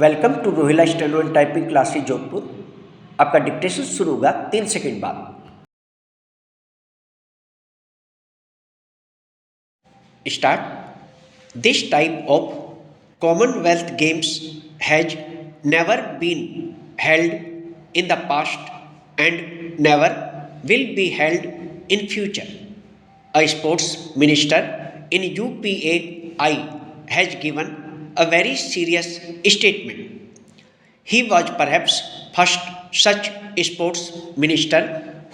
Welcome to Rohila steno and typing classes Jodhpur. आपका dictation शुरू होगा 3 सेकंड बाद। Start. This type of Commonwealth Games has never been held in the past and never will be held in future. A sports minister in UPAI has given a very serious statement. He was perhaps first such sports minister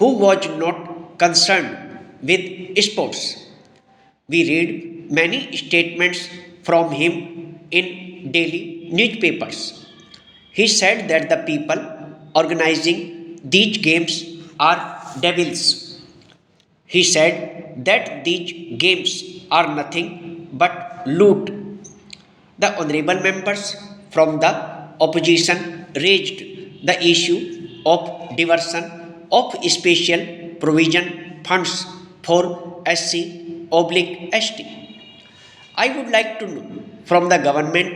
who was not concerned with sports. We read many statements from him in daily newspapers. He said that the people organizing these games are devils. He said that these games are nothing but loot. The honorable members from the opposition raised the issue of diversion of special provision funds for SC oblique ST. I would like to know from the government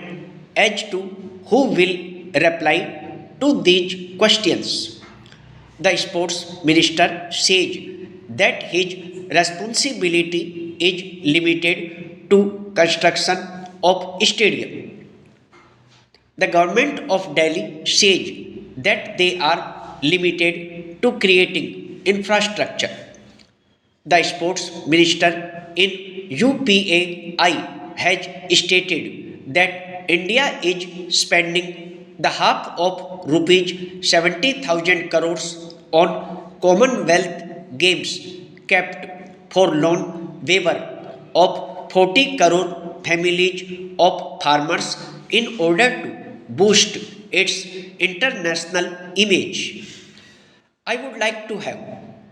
as to who will reply to these questions. The sports minister says that his responsibility is limited to construction of stadium. The government of Delhi says that they are limited to creating infrastructure. The sports minister in UPAI has stated that India is spending the half of rupees 70,000 crores on Commonwealth Games kept for loan waiver of 40 crore families of farmers in order to boost its international image. I would like to have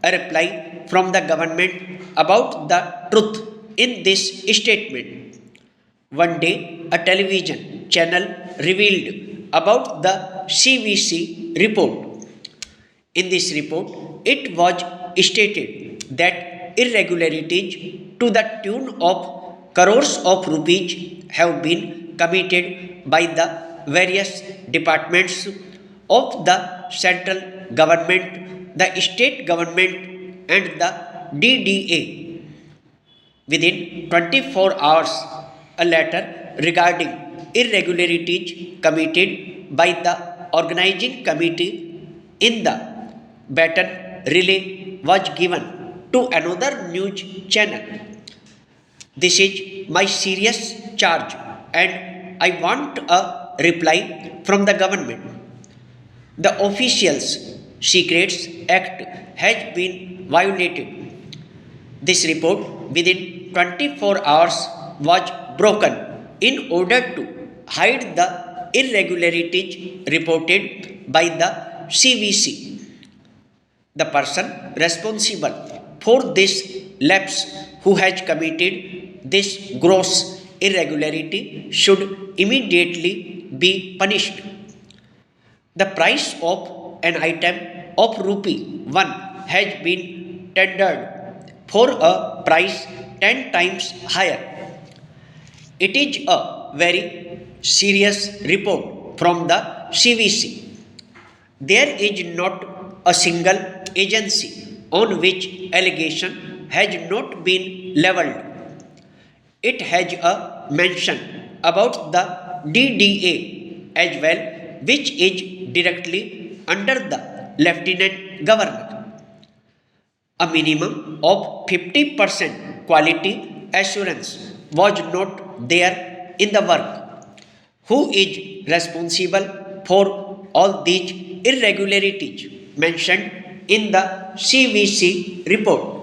a reply from the government about the truth in this statement. One day, a television channel revealed about the CVC report. In this report, it was stated that irregularities to the tune of crores of rupees have been committed by the various departments of the central government, the state government, and the DDA. Within 24 hours, a letter regarding irregularities committed by the organizing committee in the baton relay was given to another news channel. This is my serious charge and I want a reply from the government. The Officials Secrets Act has been violated. This report within 24 hours was broken in order to hide the irregularities reported by the CVC. The person responsible for this lapse who has committed this gross irregularity should immediately be punished. The price of an item of rupee 1 has been tendered for a price 10 times higher. It is a very serious report from the CVC. There is not a single agency on which allegation has not been levelled. It has a mention about the DDA as well, which is directly under the Lieutenant Governor. A minimum of 50% quality assurance was not there in the work. Who is responsible for all these irregularities mentioned in the CVC report?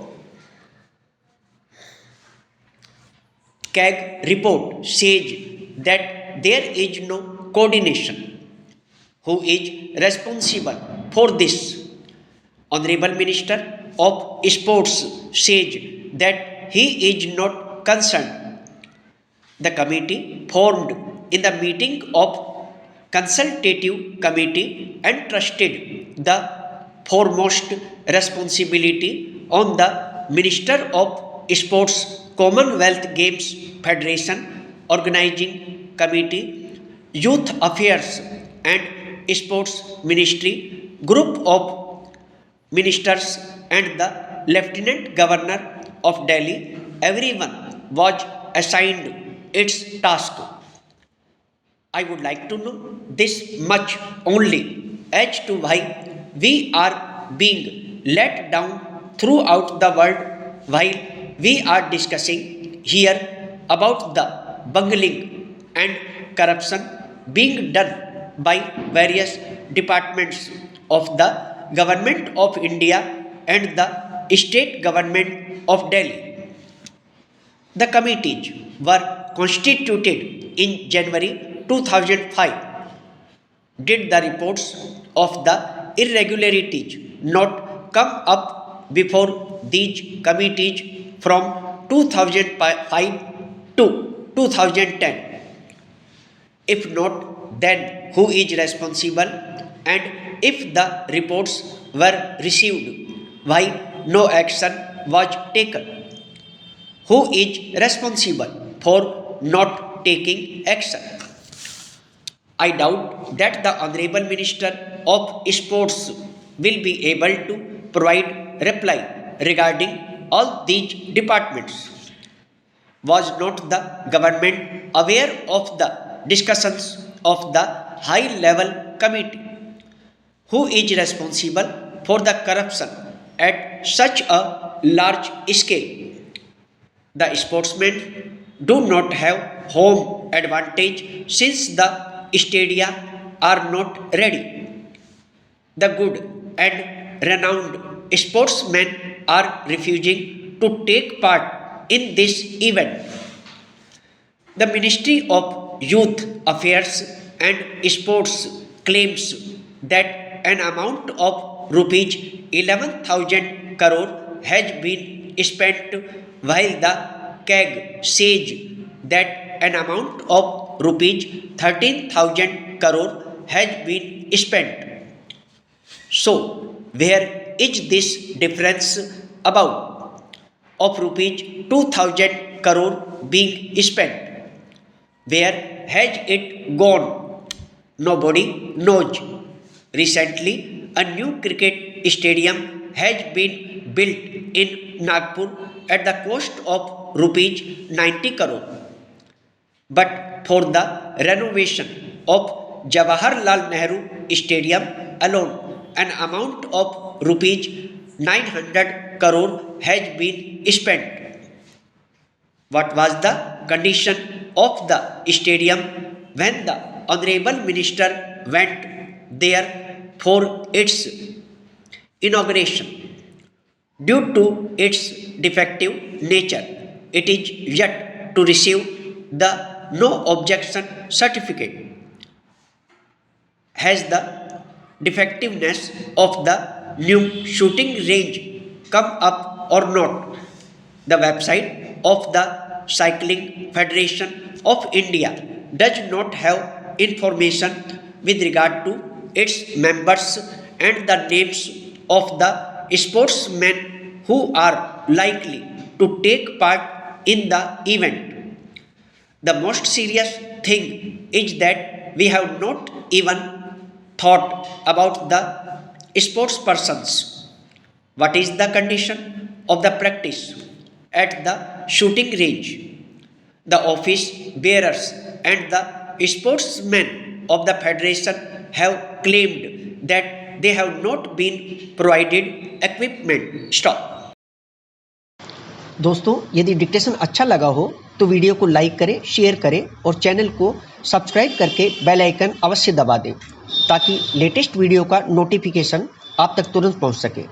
CAG report says that there is no coordination. Who is responsible for this? Honorable Minister of Sports says that he is not concerned. The committee formed in the meeting of consultative committee entrusted the foremost responsibility on the Minister of Sports Commonwealth Games Federation Organizing Committee Youth Affairs and Sports Ministry, group of ministers and the Lieutenant Governor of Delhi, everyone was assigned its task. I would like to know this much only as to why we are being let down throughout the world while we are discussing here about the bungling and corruption being done by various departments of the Government of India and the State Government of Delhi. The committees were constituted in January 2005. Did the reports of the irregularities not come up before these committees from 2005 to 2010? If not, then who is responsible? And if the reports were received, why no action was taken? Who is responsible for not taking action? I doubt that the Honorable Minister of Sports will be able to provide reply regarding all these departments. Was not the government aware of the discussions of the high level committee? Who is responsible for the corruption at such a large scale? The sportsmen do not have home advantage since the stadia are not ready. The good and renowned sportsmen are refusing to take part in this event. The Ministry of Youth Affairs and Sports claims that an amount of rupees 11,000 crore has been spent while the CAG says that an amount of rupees 13,000 crore has been spent. So, where is this difference about of rupees 2,000 crore being spent? Where has it gone? Nobody knows. Recently, a new cricket stadium has been built in Nagpur at the cost of rupees 90 crore. But for the renovation of Jawaharlal Nehru Stadium alone, an amount of rupees 900 crore has been spent. What was the condition of the stadium when the Honorable Minister went there for its inauguration? Due to its defective nature, it is yet to receive the no objection certificate. Has the defectiveness of the new shooting range come up or not? The website of the Cycling Federation of India does not have information with regard to its members and the names of the sportsmen who are likely to take part in the event. The most serious thing is that we have not even thought about the sports persons. What is the condition of the practice at the shooting range? The office bearers and the sportsmen of the federation have claimed that they have not been provided equipment. Stop. दोस्तों, यदि dictation अच्छा लगा हो तो video को like करें, share करें और चैनल को सब्सक्राइब करके बेल आइकन अवश्य दबा दें ताकि लेटेस्ट वीडियो का नोटिफिकेशन आप तक तुरंत पहुंच सके।